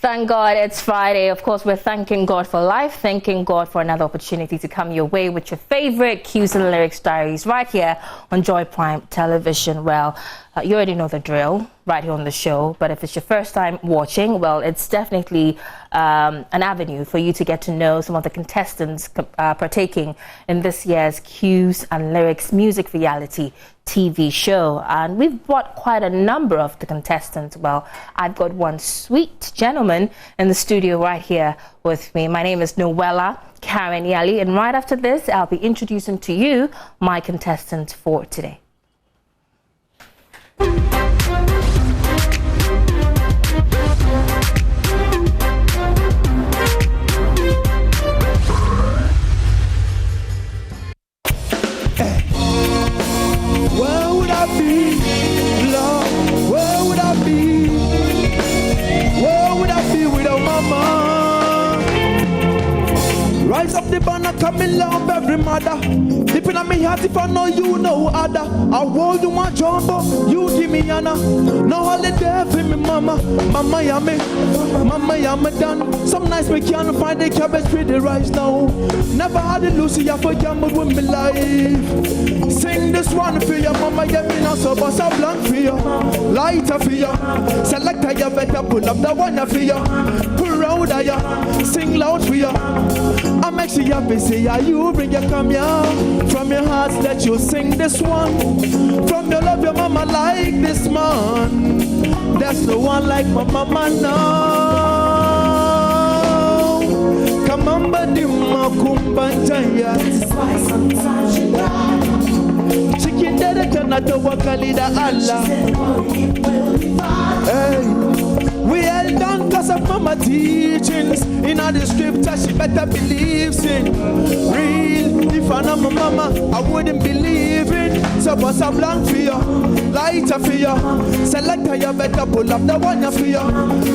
Thank God it's Friday. Of course, we're thanking God for life, thanking God for another opportunity to come your way with your favorite cues and lyrics diaries right here on Joy Prime Television. Well, you already know the drill right here on the show, but if it's your first time watching, well, it's definitely an avenue for you to get to know some of the contestants partaking in this year's Cues and Lyrics music reality TV show. And we've brought quite a number of the contestants. Well, I've got one sweet gentleman in the studio right here with me. My name is Noella Karen Yali, and right after this, I'll be introducing to you my contestant for today. Where would I be, Lord? Where would I be? Where would I be without mama? Rise up the banner, come in love every mother. Deep in my heart, if I know you know other. I want you my jumbo, you give me honor. No holiday for me, mama. Mama yummy, mama yummy done. Some nights we can't find the cabbage with the rice now. Never had a Lucy, I forget me with me life. Sing this one for you, mama, get me now so bust a blank for you. Lighter for you. Selector, you better pull up the one for you. Pull out of you, sing loud for you. I make you happy, say yeah, you bring your come here. From your heart that you sing this one. From your love your mama like this man. There's no one like my mama now. Come on, buddy, that's why sometimes you cry. Chicken dead and not to walk a leader Allah. Hey, we held on cause of mama teachings. In all the scripture she better believes in. Real, if I know my mama, I wouldn't believe it. So bust a blank for you, lighter for you. Selector, you better pull up the one for you.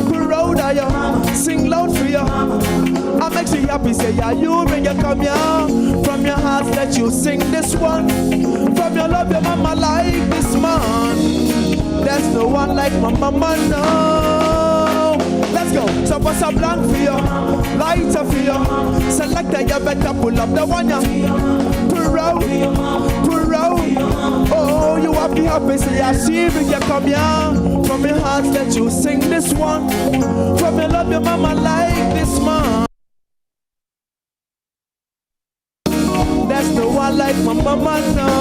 Pull out of you, sing loud for you. I make you happy, say yeah, you bring your come here. From your heart that you sing this one. From your love your mama like this man. There's no one like my mama now. Let's go. So what's a blank for you, lighter for you. Selector, you better pull up the one you. Pull out, pull out. Oh, you happy, happy, say yeah, she bring your come here. From your heart that you sing this one. From your love your mama like this man. There's no one like my mama now.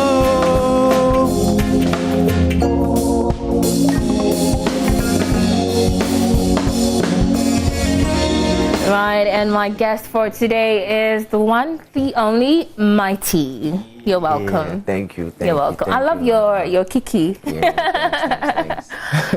Right, and my guest for today is the one, the only, MYTEE. You're welcome. Yeah, thank you. You're welcome. I love your kiki. Yeah, thanks.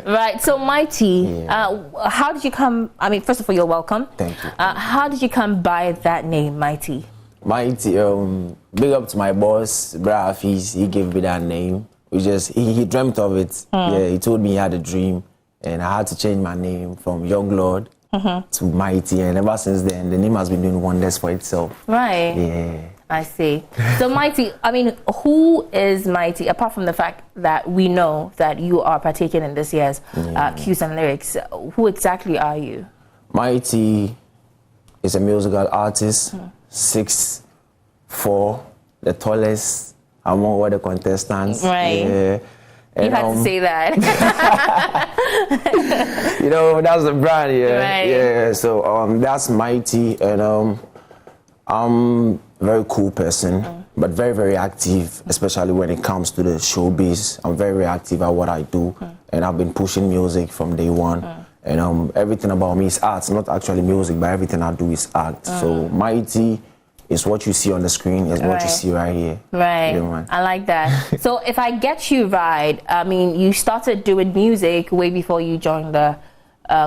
Right, so MYTEE, how did you come? I mean, first of all, you're welcome. Thank you. How did you come by that name, MYTEE? MYTEE, big up to my boss, Bra Hafiz. He gave me that name. He dreamt of it. Yeah, he told me he had a dream, and I had to change my name from Young Lord to MYTEE, and ever since then, the name has been doing wonders for itself. Right. Yeah. I see. So MYTEE, I mean, who is MYTEE, apart from the fact that we know that you are partaking in this year's Cues and Lyrics? Who exactly are you? MYTEE is a musical artist, 6'4", the tallest among all the contestants. Right. Yeah. And, you had to say that. You know, that's the brand, yeah. Right. Yeah, so that's MYTEE, and I'm a very cool person, but very, very active, especially when it comes to the showbiz. I'm very, very active at what I do, and I've been pushing music from day one. And everything about me is art, not actually music, but everything I do is art. So MYTEE is what you see on the screen, is what you see right here. Right. Yeah, I like that. So if I get you right, I mean, you started doing music way before you joined the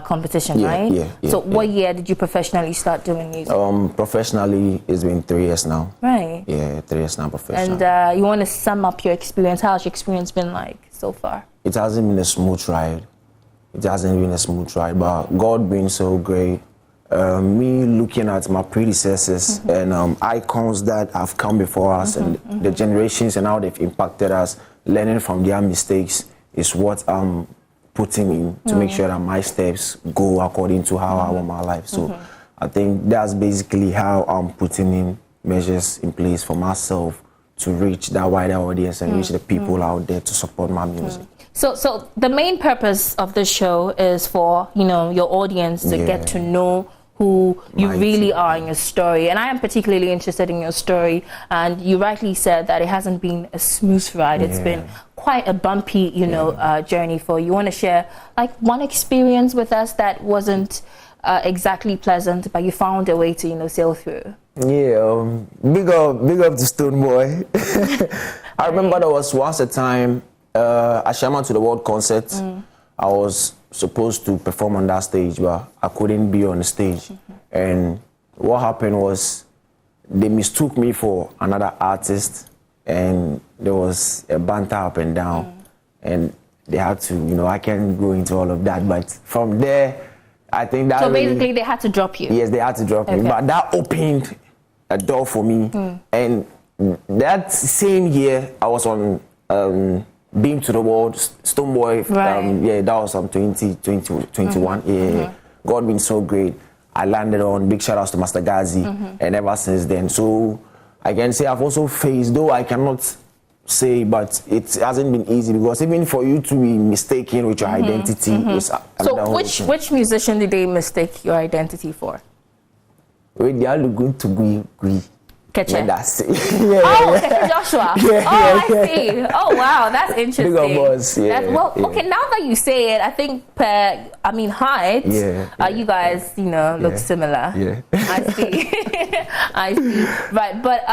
competition, right? Yeah. So what year did you professionally start doing music? Professionally, it's been 3 years now. Right. Yeah, 3 years now professionally. And you want to sum up your experience? How's your experience been like so far? It hasn't been a smooth ride. It hasn't been a smooth ride, but God being so great, me looking at my predecessors and icons that have come before us and the generations and how they've impacted us, learning from their mistakes is what I'm putting in to make sure that my steps go according to how I want my life. So I think that's basically how I'm putting in measures in place for myself to reach that wider audience and reach the people out there to support my music. So the main purpose of this show is for, you know, your audience to get to know who you really are in your story. And I am particularly interested in your story. And you rightly said that it hasn't been a smooth ride. It's been quite a bumpy, you know, journey for you. You want to share like one experience with us that wasn't exactly pleasant, but you found a way to, you know, sail through? Yeah, big up to Stone Boy. I remember there was once a time at Shaman to the World concert. I was supposed to perform on that stage, but I couldn't be on the stage. And what happened was they mistook me for another artist, and there was a banter up and down, and they had to, you know, I can't go into all of that, but from there, I think that. So basically, they had to drop you. Yes, they had to drop me, but that opened a door for me. And that same year, I was on Beam to the World, Stoneboy. Yeah, that was 2021. Yeah, God been so great. I landed on, big shout outs to Master Gazi, and ever since then. So I can say I've also faced, though I cannot say, but it hasn't been easy, because even for you to be mistaken with your identity is so which musician did they mistake your identity for? Wait, they are going to agree. That's it. Keche Joshua. I see. Oh wow, that's interesting. Big boss, okay, now that you say it, I think height, you guys, you know, look similar. Yeah. I see. I see. Right, but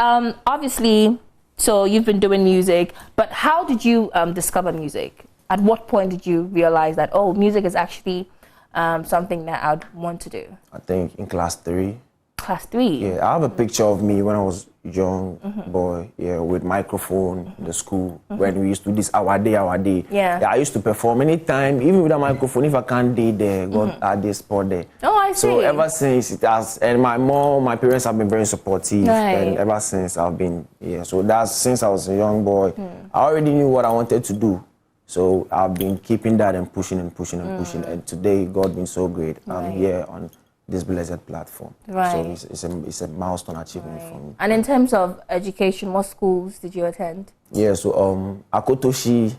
obviously, so you've been doing music, but how did you discover music? At what point did you realize that, oh, music is actually something that I'd want to do? I think in class 3. Class 3? Yeah, I have a picture of me when I was young boy, with microphone in the school, when we used to do this our day. Yeah, I used to perform anytime, even with a microphone, if I can't be there, God add this spot there. Oh, I see. So ever since it has, and my parents have been very supportive, and ever since I've been, so that's since I was a young boy, I already knew what I wanted to do. So I've been keeping that and pushing, and today, God been so great. I'm here on this blessed platform. So it's a milestone achievement for me. And in terms of education, what schools did you attend? Yeah, so Akotoshi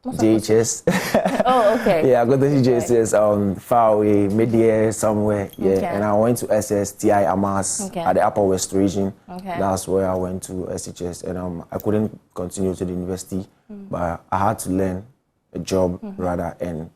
JHS. Oh, okay. Yeah, Akotoshi JHS, far away, mid-year somewhere. Yeah, and I went to SSTI Amas at the Upper West region. That's where I went to SHS, and I couldn't continue to the university, but I had to learn a job rather, and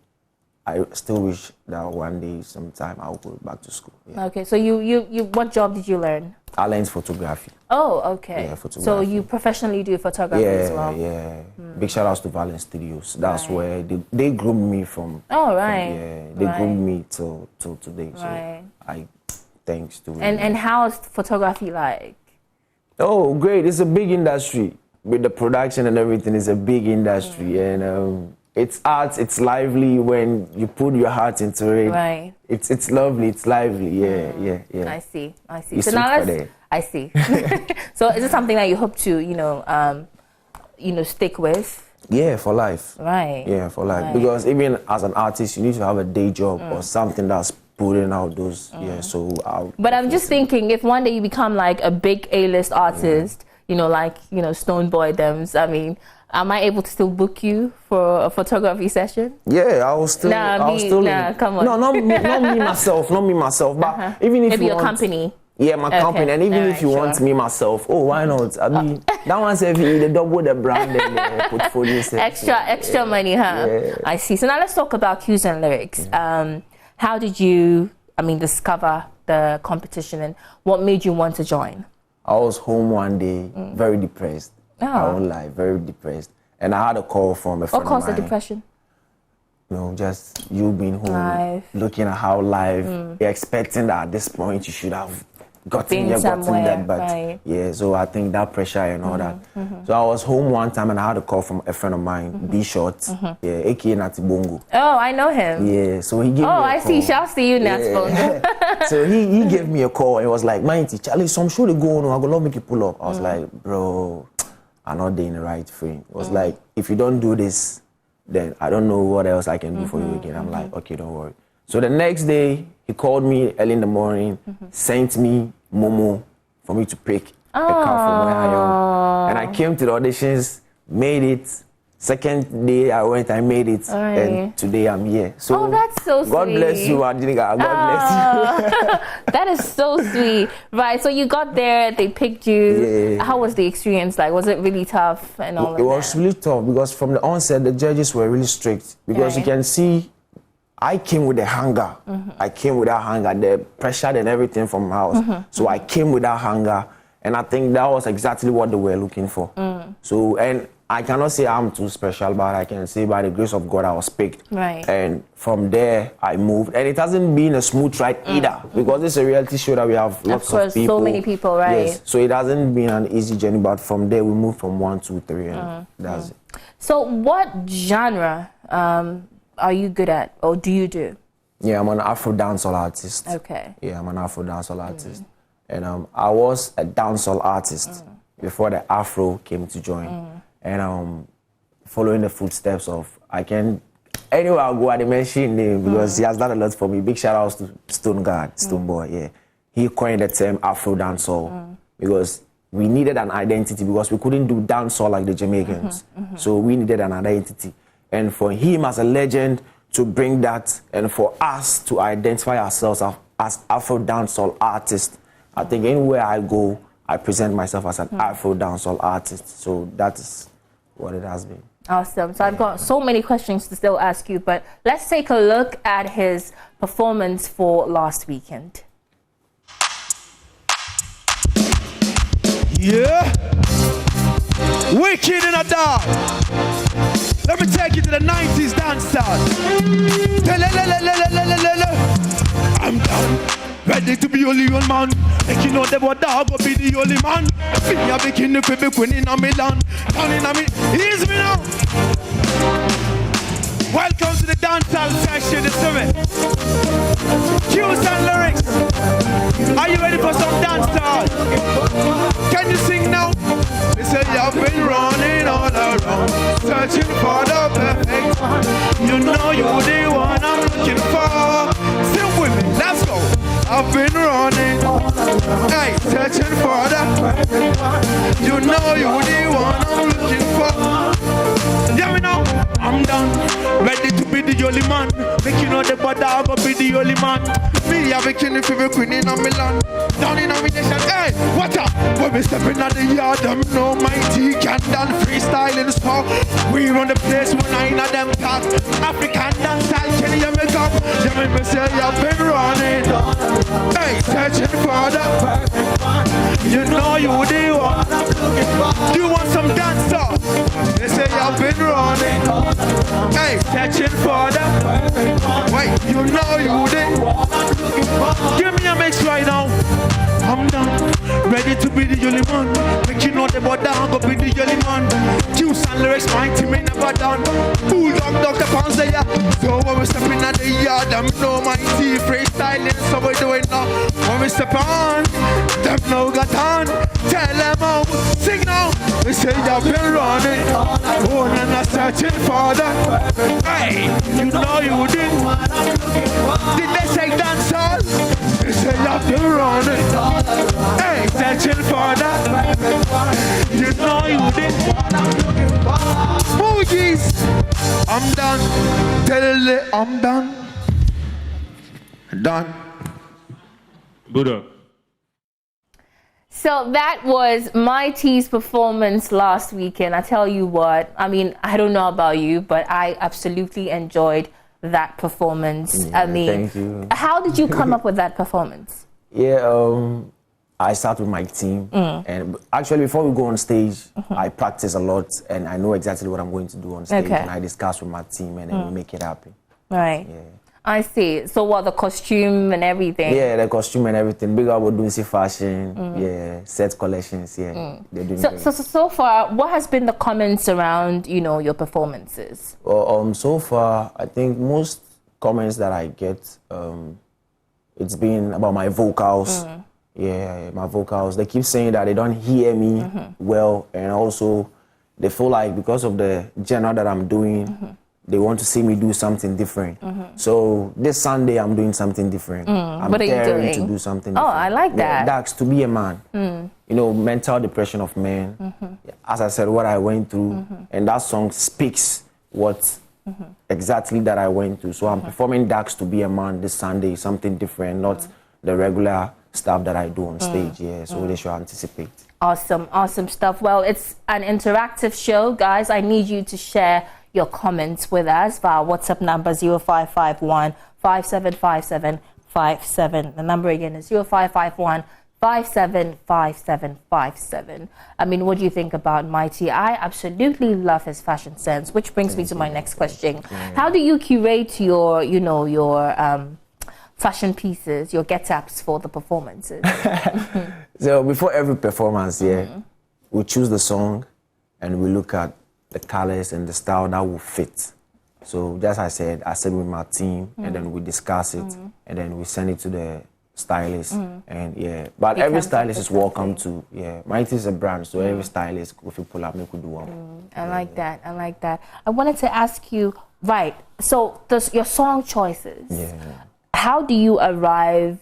I still wish that one day, sometime, I'll go back to school. Yeah. Okay, so you what job did you learn? I learned photography. Oh, okay. Yeah, photography. So you professionally do photography as well? Yeah. Big shout outs to Valence Studios. That's where they groomed me from. Oh, right. They groomed me till today. So I thanks to And how is photography like? Oh, great. It's a big industry. With the production and everything, it's a big industry. And it's art, it's lively when you put your heart into it. Right. It's lovely, it's lively. Yeah. I see. So now I see. So is it something that you hope to, stick with? Yeah, for life. Right. Yeah, for life. Right. Because even as an artist, you need to have a day job or something that's putting out those. But I'm just thinking, if one day you become like a big A-list artist, Stone Boy Dems, I mean, am I able to still book you for a photography session? Yeah, I will still. Come on. No, not me myself. But even if maybe you your want, company. Yeah, my company. And even if you want me myself, why not? I mean, that one says the double the brand and the portfolio. Extra money, huh? Yeah. I see. So now let's talk about Cues and Lyrics. How did you, discover the competition, and what made you want to join? I was home one day, very depressed. I won't lie, very depressed. And I had a call from a friend of mine. What caused the depression? Just you being home, looking at how life, you're expecting that at this point you should have gotten that. But so I think that pressure and all that. So I was home one time and I had a call from a friend of mine, B Short, aka Natibongo. Oh, I know him. Yeah, so he gave me a call. I see. Shouts to you, Natibongo. So he gave me a call and was like, MYTEE, Charlie, some show they go on, I go love make you pull up. I was like, bro, I'm not in the right frame. It was like, if you don't do this, then I don't know what else I can do for you again. I'm like, okay, don't worry. So the next day, he called me early in the morning, sent me Momo for me to pick a car from where I am. And I came to the auditions, made it. Second day I went, I made it, and today I'm here. So that's so sweet. God bless you, Adjinika. God bless you. That is so sweet. Right, so you got there, they picked you. Yeah. How was the experience like? Was it really tough and all of that? It was really tough because from the onset, the judges were really strict. Because you can see, I came with the hunger. I came with that hunger, the pressure and everything from house. So I came with that hunger, and I think that was exactly what they were looking for. So, and I cannot say I'm too special, but I can say by the grace of God I was picked. Right. And from there I moved. And it hasn't been a smooth ride either, because it's a reality show that we have lots of people. So many people, right? Yes. So it hasn't been an easy journey, but from there we moved from 1, 2, 3, and that's it. So what genre are you good at, or do you do? Yeah, I'm an AfroDancehall artist. Okay. Yeah, I'm an AfroDancehall artist. And I was a dancehall artist before the Afro came to join. And following the footsteps of, anywhere I go, I mention him because he has done a lot for me. Big shout outs to Stone Boy, yeah. He coined the term Afro dancehall because we needed an identity, because we couldn't do dancehall like the Jamaicans. So we needed an identity. And for him as a legend to bring that, and for us to identify ourselves as Afro dancehall artists, I think anywhere I go, I present myself as an Afro dancehall artist. So that is what it has been. Awesome. So I've got so many questions to still ask you, but let's take a look at his performance for last weekend. Yeah. Wicked in a dog. Let me take you to the 90s dance style. I'm down. Ready to be only one man. Make you know that what dog will be the only man. Me a bikini for be queen in a Milan. Down in a me, ease me now. Welcome to the dancehall session, the summit. Cues and lyrics. Are you ready for some dancehall? Can you sing now? They say you've been running all around, searching for the perfect one. You know you're the one I'm looking for. Sing with me, let's go. I've been running, hey, searching for the perfect one. You know you're the one I'm looking for. Yeah, we know. I'm done, ready to be the only man. Make you know the body, I go be the only man. Me, I be killing for the queen in a Milan. Down in a nation, hey, watch out. When we stepping out the yard, them know MYTEE can dance freestyling so. We run the place when I know them talk. African dance style, can you hear me come? You make me say you've been running, hey, searching for the perfect one. You know you're the one I'm looking for. You want some dance stuff? They say you've been running, hey, searching for the perfect one. Wait, you know you the one I'm looking for. Give me a mix right now. I'm done, ready to be the only one. Make you know the body, I'm gonna be the only man. Juice and lyrics, MYTEE me never done. Bulldog, Dr. Pounds there. So when we step in at the yard, them know MYTEE freestyling, so we do it now. When we step on, them know got on. Tell them how, sing now. They say you've been running, oh, and I'm searching for the perfect. Hey, you know you did. Did they say dancehall? They say you've been running, hey, searching for the perfect one. You know you did. Boogies, I'm done. Tell it, I'm done. Done. Buddha. So that was MYTEE's performance last weekend. I tell you what, I mean, I don't know about you, but I absolutely enjoyed that performance. Yeah, I mean, thank you. How did you come up with that performance? Yeah, I start with my team, and actually before we go on stage, I practice a lot, and I know exactly what I'm going to do on stage, and I discuss with my team, and then we make it happen. Right. Yeah. I see. So what, the costume and everything? Yeah, the costume and everything. Big up, we're doing fashion, yeah, set collections, yeah. They're doing great. So far, what has been the comments around, you know, your performances? Well, so far, I think most comments that I get, it's been about my vocals. Yeah, my vocals. They keep saying that they don't hear me well, and also they feel like because of the genre that I'm doing, they want to see me do something different. So this Sunday I'm doing something different. I'm What are you daring doing? to do something Oh, different. I like that. That's to be a man. You know, mental depression of men. As I said, what I went through, and that song speaks what exactly that I went through. So I'm performing Dax to be a man this Sunday, something different, not the regular stuff that I do on stage. Yeah, so they should anticipate. Awesome, awesome stuff. Well, it's an interactive show, guys. I need you to share your comments with us via WhatsApp number 0551 575757. The number again is 0551 575757. I mean, what do you think about MYTEE? I absolutely love his fashion sense, which brings me to my next question. How do you curate your, your fashion pieces, your get-ups for the performances? So before every performance, we choose the song and we look at the colors and the style that will fit. So just I said with my team, and then we discuss it, and then we send it to the stylist, and but every stylist is welcome to, MYTEE is a brand, so every stylist, if you pull up, you could do one. I like that, I like that. I wanted to ask you, right, so your song choices, how do you arrive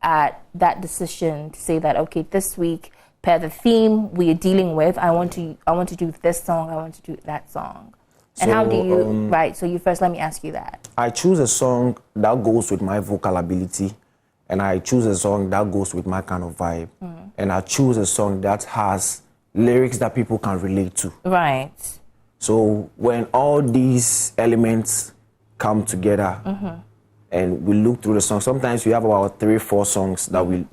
at that decision to say that, okay, this week, per the theme we are dealing with, I want to do this song, I want to do that song. And how do you, so you first, let me ask you that. I choose a song that goes with my vocal ability, and I choose a song that goes with my kind of vibe, and I choose a song that has lyrics that people can relate to. Right. So when all these elements come together, and we look through the song. Sometimes we have about 3-4 songs that we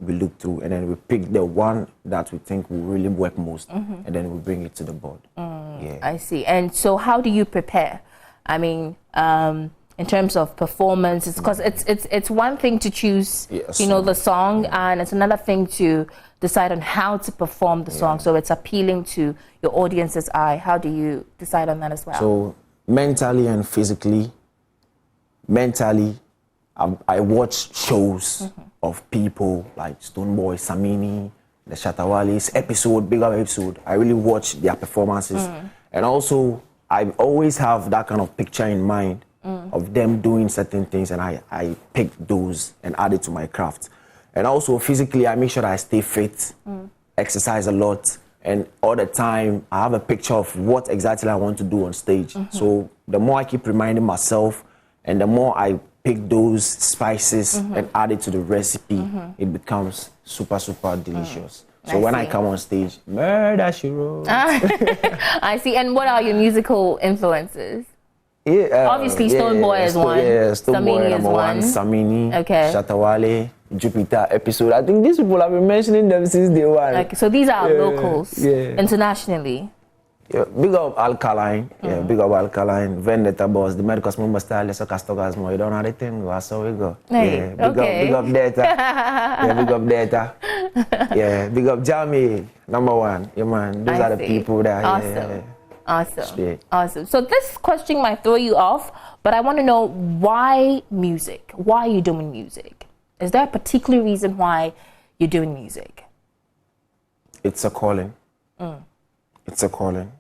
look through, and then we pick the one that we think will really work most, and then we bring it to the board. I see. And so how do you prepare? I mean, in terms of performance, it's because it's one thing to choose, the song, and it's another thing to decide on how to perform the song. So it's appealing to your audience's eye. How do you decide on that as well? So mentally and physically. Mentally, I watch shows of people like Stoneboy, Samini, the Shatawali's big up episode. I really watch their performances. And also, I always have that kind of picture in mind of them doing certain things, and I pick those and add it to my craft. And also, physically, I make sure that I stay fit, exercise a lot, and all the time, I have a picture of what exactly I want to do on stage. So the more I keep reminding myself, and the more I pick those spices and add it to the recipe, it becomes super, super delicious. So when I come on stage, murder she wrote. I see. And what are your musical influences? Obviously, Stoneboy is one. Stoneboy is one. Samini, Shatawale, Jupiter episode. I think these people have been mentioning them since day one. Okay, so these are locals internationally. Yeah, big up Alkaline, big up Alkaline, Vendetta Boss, the medical small style, so Castogas more. You don't know the thing, so we go. Hey, big up Data. Big up Data. Big up Jamie, #1. Yeah, man, those are the people that. Awesome. So this question might throw you off, but I want to know why music? Why are you doing music? Is there a particular reason why you're doing music? It's a calling. It's a calling.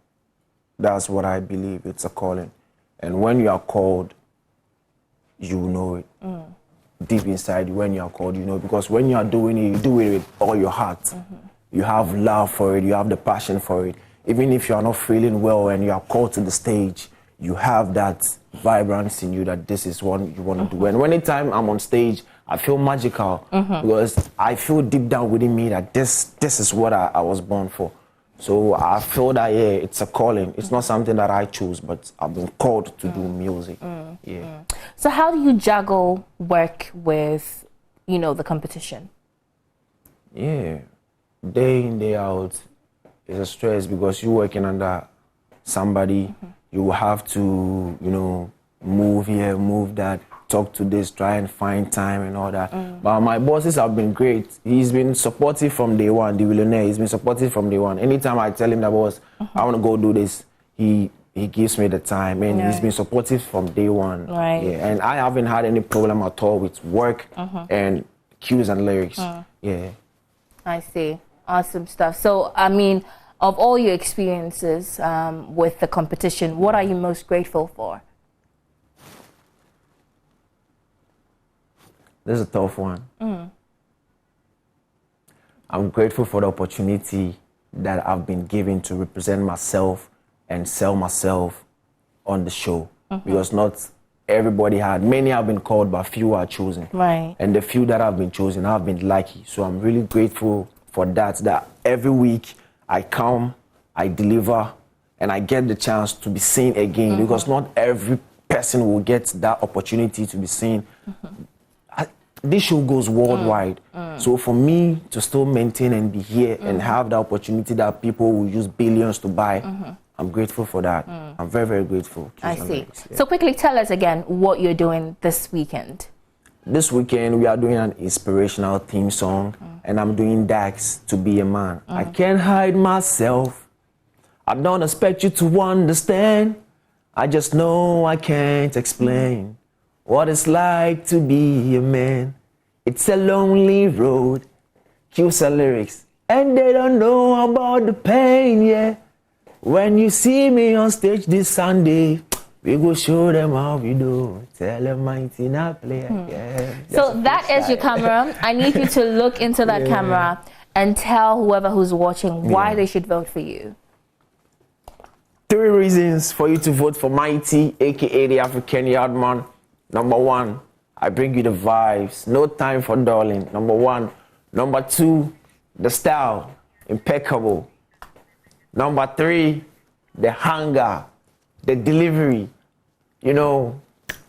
That's what I believe. It's a calling. And when you are called, you know it. Deep inside you, when you are called, you know, because when you are doing it, you do it with all your heart. You have love for it. You have the passion for it. Even if you are not feeling well and you are called to the stage, you have that vibrance in you that this is what you want to do. And anytime I'm on stage, I feel magical because I feel deep down within me that this is what I was born for. So I feel that, it's a calling. It's not something that I choose, but I've been called to do music. So how do you juggle work with, the competition? Day in, day out, it's a stress because you're working under somebody. You have to, move here, move that, talk to this, try and find time and all that. But my bosses have been great. He's been supportive from day one, the Willionaire. He's been supportive from day one. Anytime I tell him that, boss, I want to go do this, he gives me the time, and he's been supportive from day one. Right. And I haven't had any problem at all with work and cues and lyrics. I see. Awesome stuff. So, I mean, of all your experiences with the competition, what are you most grateful for? This is a tough one. I'm grateful for the opportunity that I've been given to represent myself and sell myself on the show. Because not everybody had, many have been called, but few are chosen. Right. And the few that have been chosen, I've been lucky. So I'm really grateful for that every week I come, I deliver, and I get the chance to be seen again. Because not every person will get that opportunity to be seen. This show goes worldwide. So for me to still maintain and be here and have the opportunity that people will use billions to buy, I'm grateful for that. I'm very, very grateful. I see. So quickly tell us again what you're doing this weekend. This weekend we are doing an inspirational theme song and I'm doing Dax, To Be a Man. I can't hide myself. I don't expect you to understand. I just know I can't explain what it's like to be a man. It's a lonely road. Cue some lyrics. And they don't know about the pain, yeah. When you see me on stage this Sunday, we go show them how we do. Tell them MYTEE not play again. So that is your camera. I need you to look into that camera and tell whoever who's watching why they should vote for you. 3 reasons for you to vote for MYTEE, aka the African Yardman. Number 1, I bring you the vibes. No time for darling. Number 1. Number 2, the style. Impeccable. Number 3, the hunger, the delivery. You know,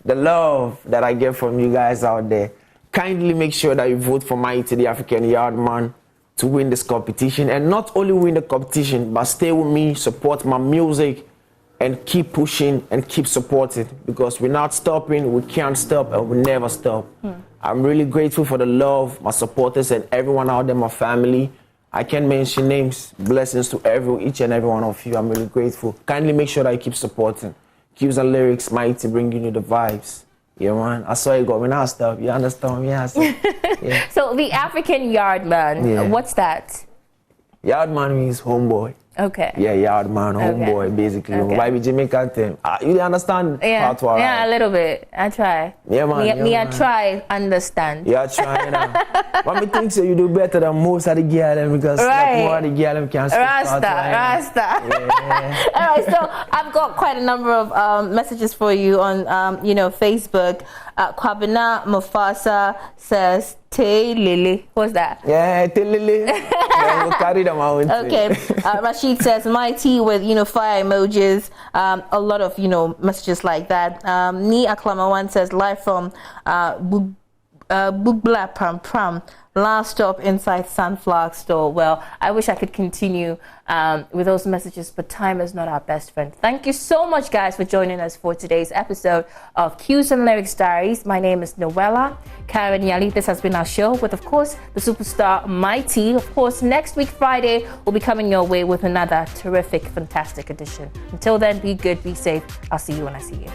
the love that I get from you guys out there. Kindly make sure that you vote for MYTEE, the African Yardman, to win this competition. And not only win the competition, but stay with me, support my music, and keep pushing and keep supporting, because we're not stopping, we can't stop, and we'll never stop. I'm really grateful for the love, my supporters, and everyone out there, my family. I can't mention names. Blessings to each and every one of you. I'm really grateful. Kindly make sure that you keep supporting. Cues and lyrics, MYTEE bringing you the vibes. Yeah, man. I saw you got me now stuff. You understand me? Yeah. So the African Yardman, what's that? Yardman means homeboy. Okay. Yeah, Yardman, homeboy, basically. Why be Jamaican term? You understand? Yeah, a little bit. I try. Yeah, man. I try understand. Yeah, try now. But me think so you do better than most of the girls because like more of the girls can speak Rasta. Yeah. All right, so I've got quite a number of messages for you on, Facebook. Kwabena Mufasa says, Te Lily. What's that? Yeah, Te Lily. We'll carry them out. Okay. Rashid says, MYTEE with, fire emojis. A lot of, messages like that. Ni Aklamawan says, live from Bugbla Pram Pram. Last stop inside Sunflower Store. Well, I wish I could continue with those messages, but time is not our best friend. Thank you so much, guys, for joining us for today's episode of Cues and Lyrics Diaries. My name is Noella Karen Yali. This has been our show with, of course, the superstar MYTEE. Of course, next week, Friday, we'll be coming your way with another terrific, fantastic edition. Until then, be good, be safe. I'll see you when I see you.